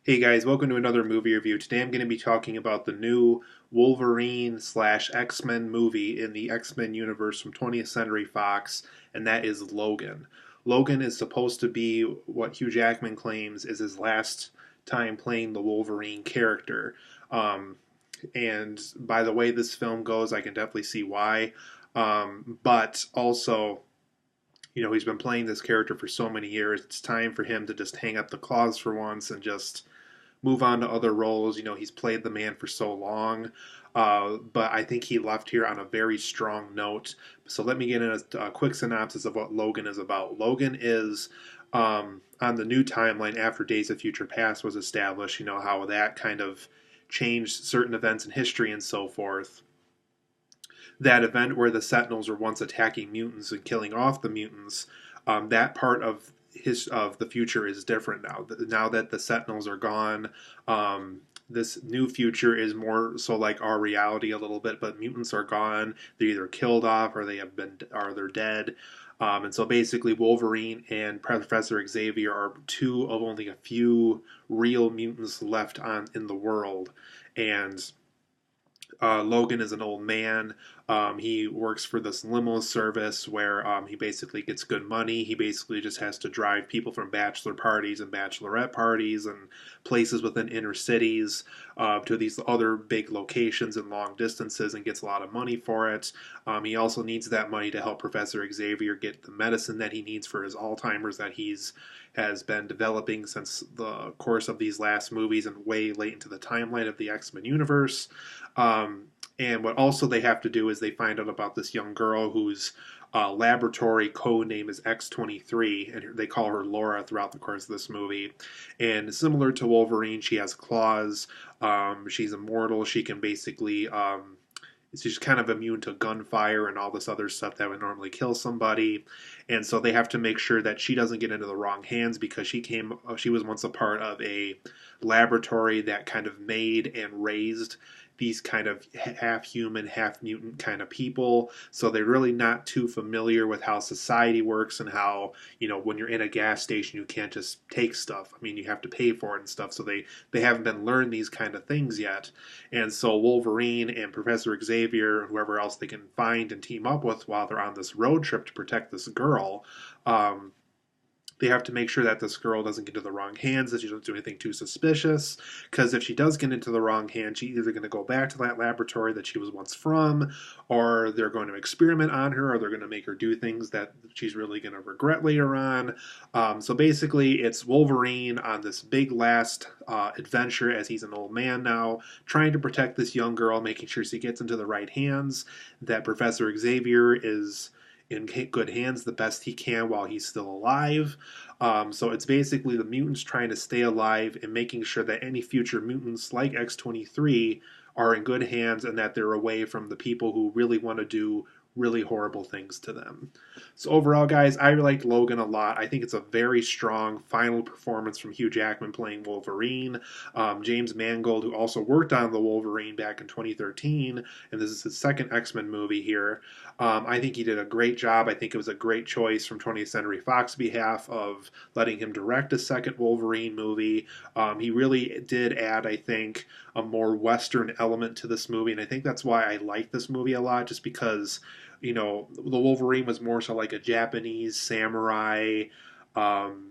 Hey guys, welcome to another movie review. Today I'm going to be talking about the new Wolverine slash X-Men movie in the X-Men universe from 20th Century Fox, and that is Logan. Logan is supposed to be what Hugh Jackman claims is his last time playing the Wolverine character. Um, and by the way this film goes, I can definitely see why. But also, he's been playing this character for so many years. It's time for him to just hang up the claws for once and just move on to other roles. He's played the man for so long. But I think he left here on a very strong note. So let me get in a quick synopsis of what Logan is about. Logan is on the new timeline after Days of Future Past was established, how that kind of changed certain events in history and so forth. That event where the Sentinels were once attacking mutants and killing off the mutants, that part of the future is different now. Now that the Sentinels are gone, this new future is more so like our reality a little bit. But mutants are gone; they're either killed off or they're dead. And so basically, Wolverine and Professor Xavier are two of only a few real mutants left on in the world, and Logan is an old man. He works for this limo service where he basically gets good money. He basically just has to drive people from bachelor parties and bachelorette parties and places within inner cities to these other big locations and long distances and gets a lot of money for it. He also needs that money to help Professor Xavier get the medicine that he needs for his Alzheimer's that he's has been developing since the course of these last movies and way late into the timeline of the X-Men universe. And what also they have to do is they find out about this young girl whose laboratory code name is X-23, and they call her Laura throughout the course of this movie. And similar to Wolverine, she has claws. She's immortal. She can basically she's kind of immune to gunfire and all this other stuff that would normally kill somebody. And so they have to make sure that she doesn't get into the wrong hands because she was once a part of a laboratory that kind of made and raised these kind of half human, half mutant kind of people. So they're really not too familiar with how society works and how, when you're in a gas station, you can't just take stuff. I mean, you have to pay for it and stuff. So they haven't been learned these kind of things yet. And so Wolverine and Professor Xavier, whoever else they can find and team up with while they're on this road trip to protect this girl, they have to make sure that this girl doesn't get into the wrong hands, that she doesn't do anything too suspicious. Because if she does get into the wrong hands, she's either going to go back to that laboratory that she was once from, or they're going to experiment on her, or they're going to make her do things that she's really going to regret later on. So basically, it's Wolverine on this big last adventure as he's an old man now, trying to protect this young girl, making sure she gets into the right hands, that Professor Xavier is in good hands the best he can while he's still alive. So it's basically the mutants trying to stay alive and making sure that any future mutants like X-23 are in good hands and that they're away from the people who really want to do really horrible things to them. So overall, guys, I liked Logan a lot. I think it's a very strong final performance from Hugh Jackman playing Wolverine. James Mangold, who also worked on the Wolverine back in 2013, and this is his second X-Men movie here. I think he did a great job. I think it was a great choice from 20th Century Fox behalf of letting him direct a second Wolverine movie. He really did add, I think, a more Western element to this movie, and I think that's why I like this movie a lot, just because the Wolverine was more so like a Japanese samurai, um,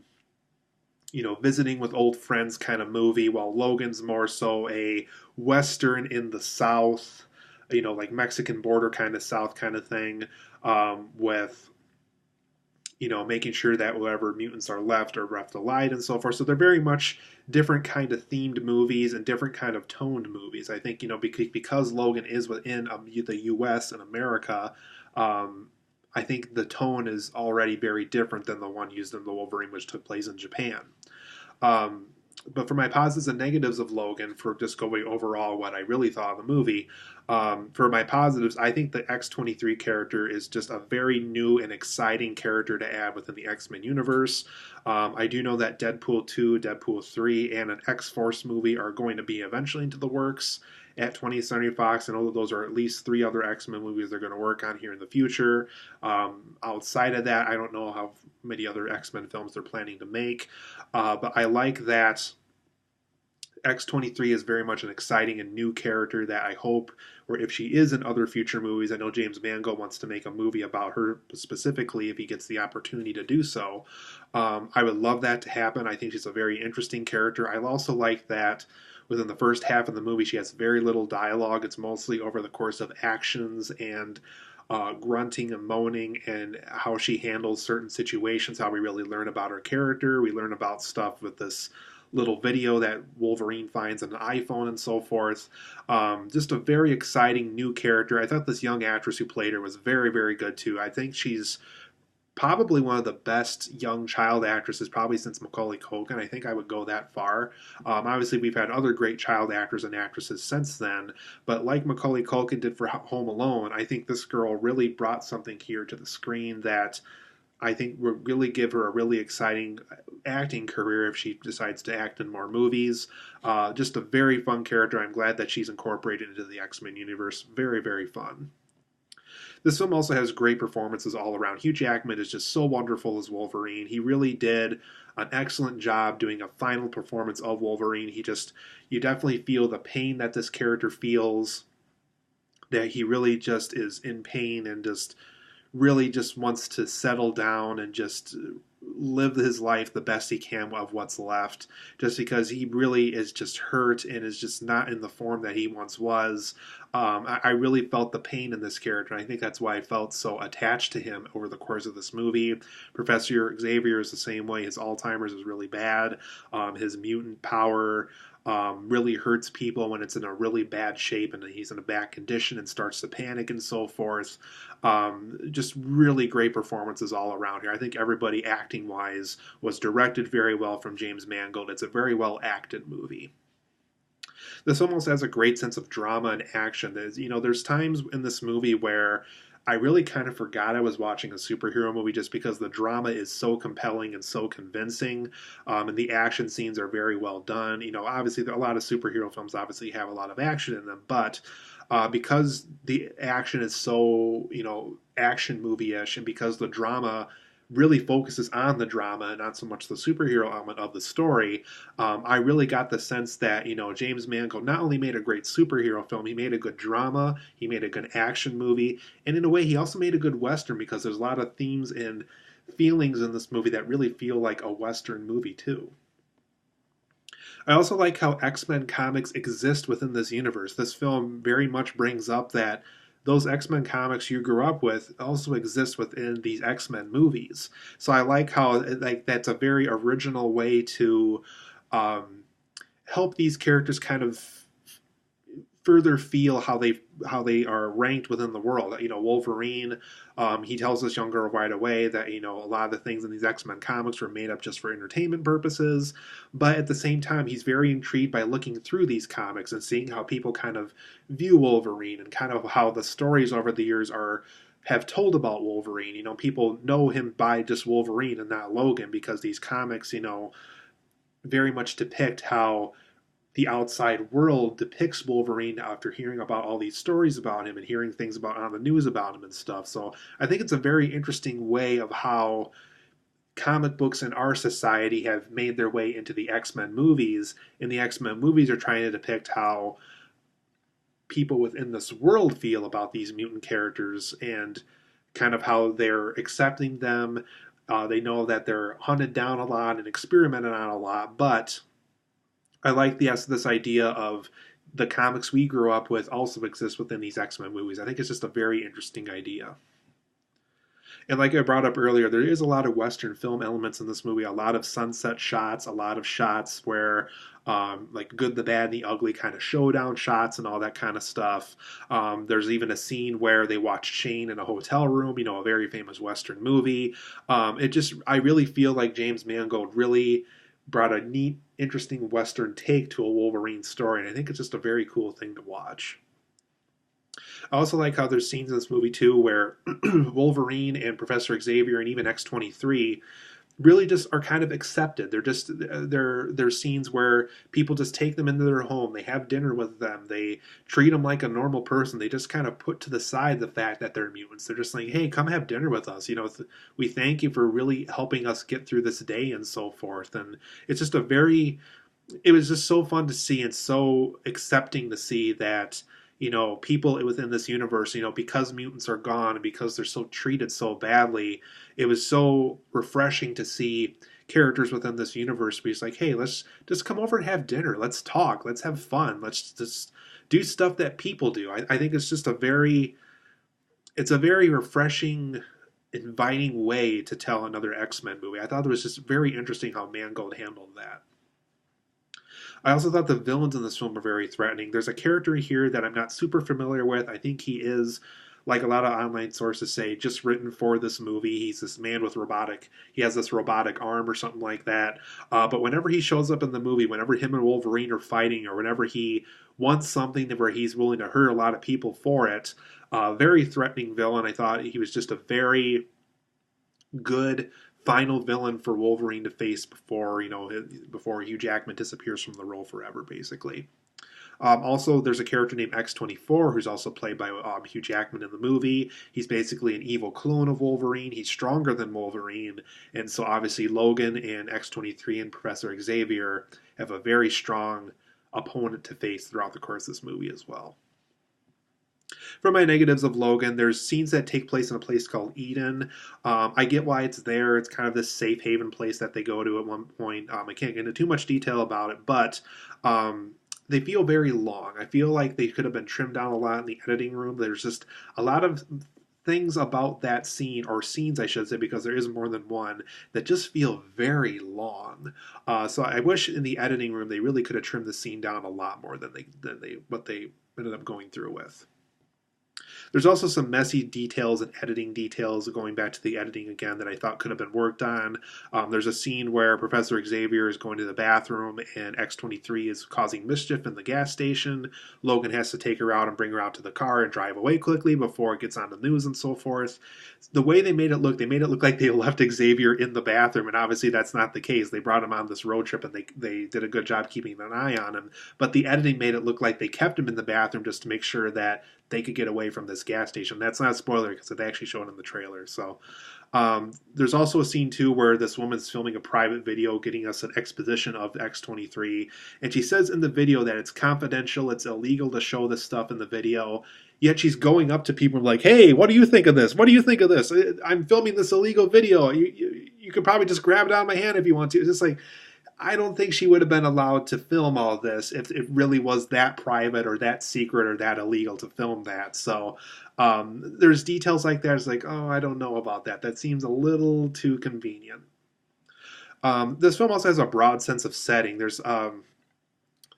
visiting with old friends kind of movie, while Logan's more so a Western in the South, like Mexican border kind of South kind of thing, with making sure that whatever mutants are left alive and so forth. So they're very much different kind of themed movies and different kind of toned movies. I think, because Logan is within the U.S. and America, I think the tone is already very different than the one used in the Wolverine, which took place in Japan. Um, but for my positives and negatives of Logan, for just going overall what I really thought of the movie, for my positives, I think the X-23 character is just a very new and exciting character to add within the X-Men universe. I do know that Deadpool 2, Deadpool 3, and an X-Force movie are going to be eventually into the works at 20th Century Fox. I know that those are at least three other X-Men movies they're going to work on here in the future. Outside of that, I don't know how many other X-Men films they're planning to make. But I like that X-23 is very much an exciting and new character that I hope, or if she is in other future movies, I know James Mangold wants to make a movie about her specifically if he gets the opportunity to do so. I would love that to happen. I think she's a very interesting character. I also like that within the first half of the movie, she has very little dialogue. It's mostly over the course of actions and grunting and moaning, and how she handles certain situations, how we really learn about her character. We learn about stuff with this little video that Wolverine finds on an iPhone and so forth. Just a very exciting new character. I thought this young actress who played her was very, very good too. I think she's probably one of the best young child actresses probably since Macaulay Culkin. I think I would go that far. Obviously, we've had other great child actors and actresses since then, but like Macaulay Culkin did for Home Alone, I think this girl really brought something here to the screen that I think will really give her a really exciting acting career if she decides to act in more movies. Just a very fun character. I'm glad that she's incorporated into the X-Men universe. Very, very fun. This film also has great performances all around. Hugh Jackman is just so wonderful as Wolverine. He really did an excellent job doing a final performance of Wolverine. You definitely feel the pain that this character feels, that he really just is in pain and just really just wants to settle down and just live his life the best he can of what's left, just because he really is just hurt and is just not in the form that he once was. I really felt the pain in this character, and I think that's why I felt so attached to him over the course of this movie. Professor Xavier is the same way. His Alzheimer's is really bad. His mutant power really hurts people when it's in a really bad shape and he's in a bad condition and starts to panic and so forth. Just really great performances all around here. I think everybody acting wise was directed very well from James Mangold. It's a very well acted movie. This almost has a great sense of drama and action. There's times in this movie where I really kind of forgot I was watching a superhero movie just because the drama is so compelling and so convincing, and the action scenes are very well done. Obviously, a lot of superhero films obviously have a lot of action in them, but because the action is so, action movie-ish, and because the drama really focuses on the drama and not so much the superhero element of the story, I really got the sense that, James Mangold not only made a great superhero film, he made a good drama, he made a good action movie, and in a way he also made a good Western, because there's a lot of themes and feelings in this movie that really feel like a Western movie too. I also like how X-Men comics exist within this universe. This film very much brings up that those X-Men comics you grew up with also exist within these X-Men movies. So I like how that's a very original way to help these characters kind of further feel how they are ranked within the world. Wolverine, he tells this young girl right away that a lot of the things in these X-Men comics were made up just for entertainment purposes, but at the same time he's very intrigued by looking through these comics and seeing how people kind of view Wolverine and kind of how the stories over the years have told about Wolverine. People know him by just Wolverine and not Logan, because these comics very much depict how the outside world depicts Wolverine after hearing about all these stories about him and hearing things about on the news about him and stuff. So I think it's a very interesting way of how comic books in our society have made their way into the X-Men movies, and the X-Men movies are trying to depict how people within this world feel about these mutant characters and kind of how they're accepting them. They know that they're hunted down a lot and experimented on a lot, but I like this idea of the comics we grew up with also exist within these X-Men movies. I think it's just a very interesting idea. And like I brought up earlier, there is a lot of Western film elements in this movie, a lot of sunset shots, a lot of shots where like good, the bad, and the ugly kind of showdown shots and all that kind of stuff. There's even a scene where they watch Shane in a hotel room, a very famous Western movie. I really feel like James Mangold really brought a neat, interesting Western take to a Wolverine story, and I think it's just a very cool thing to watch. I also like how there's scenes in this movie too where Wolverine and Professor Xavier and even X-23 really just are kind of accepted. They're scenes where people just take them into their home, they have dinner with them, they treat them like a normal person. They just kind of put to the side the fact that they're mutants. They're just like, hey, come have dinner with us. We thank you for really helping us get through this day and so forth. And it's just a very it was just so fun to see and so accepting to see that people within this universe, because mutants are gone and because they're so treated so badly, it was so refreshing to see characters within this universe be like, hey, let's just come over and have dinner, let's talk, let's have fun, let's just do stuff that people do. I think it's just a very refreshing, inviting way to tell another X-Men movie. I thought it was just very interesting how Mangold handled that. I also thought the villains in this film were very threatening. There's a character here that I'm not super familiar with. I think he is, like a lot of online sources say, just written for this movie. He's this man with he has this robotic arm or something like that. But whenever he shows up in the movie, whenever him and Wolverine are fighting, or whenever he wants something where he's willing to hurt a lot of people for it, very threatening villain. I thought he was just a very good final villain for Wolverine to face before Hugh Jackman disappears from the role forever, basically. Also, there's a character named X-24 who's also played by Hugh Jackman in the movie. He's basically an evil clone of Wolverine. He's stronger than Wolverine, and so obviously Logan and X-23 and Professor Xavier have a very strong opponent to face throughout the course of this movie as well. For my negatives of Logan, there's scenes that take place in a place called Eden. I get why it's there. It's kind of this safe haven place that they go to at one point. I can't get into too much detail about it, but they feel very long. I feel like they could have been trimmed down a lot in the editing room. There's just a lot of things about that scene, or scenes I should say, because there is more than one, that just feel very long. So I wish in the editing room they really could have trimmed the scene down a lot more than what they ended up going through with. There's also some messy details and editing details, going back to the editing again, that I thought could have been worked on. There's a scene where Professor Xavier is going to the bathroom and X-23 is causing mischief in the gas station. Logan has to take her out and bring her out to the car and drive away quickly before it gets on the news and so forth. The way they made it look like they left Xavier in the bathroom, and obviously that's not the case. They brought him on this road trip and they did a good job keeping an eye on him. But the editing made it look like they kept him in the bathroom just to make sure that they could get away from this gas station. That's not a spoiler because they actually showed in the trailer. So there's also a scene too where this woman's filming a private video getting us an exposition of X-23, and she says in the video that it's confidential, it's illegal to show this stuff in the video, yet she's going up to people like, hey, what do you think of this? What do you think of this? I'm filming this illegal video. You could probably just grab it out of my hand if you want to. It's just like, I don't think she would have been allowed to film all of this if it really was that private or that secret or that illegal to film that. So there's details like that. It's like, oh, I don't know about that. That seems a little too convenient. This film also has a broad sense of setting. There's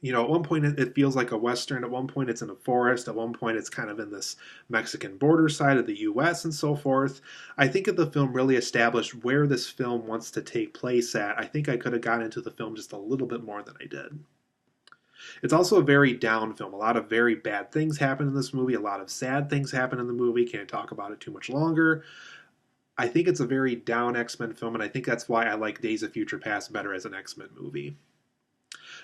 at one point it feels like a Western. At one point it's in a forest. At one point it's kind of in this Mexican border side of the U.S. and so forth. I think if the film really established where this film wants to take place at, I think I could have gotten into the film just a little bit more than I did. It's also a very down film. A lot of very bad things happen in this movie. A lot of sad things happen in the movie. Can't talk about it too much longer. I think it's a very down X-Men film, and I think that's why I like Days of Future Past better as an X-Men movie.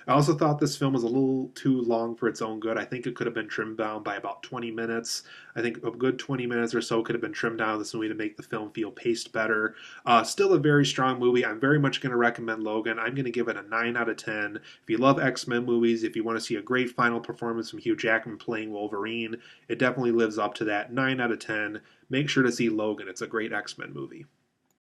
I also thought this film was a little too long for its own good. I think it could have been trimmed down by about 20 minutes. I think a good 20 minutes or so could have been trimmed down of this movie to make the film feel paced better. Still a very strong movie. I'm very much going to recommend Logan. I'm going to give it a 9 out of 10. If you love X-Men movies, if you want to see a great final performance from Hugh Jackman playing Wolverine, it definitely lives up to that. 9 out of 10. Make sure to see Logan. It's a great X-Men movie.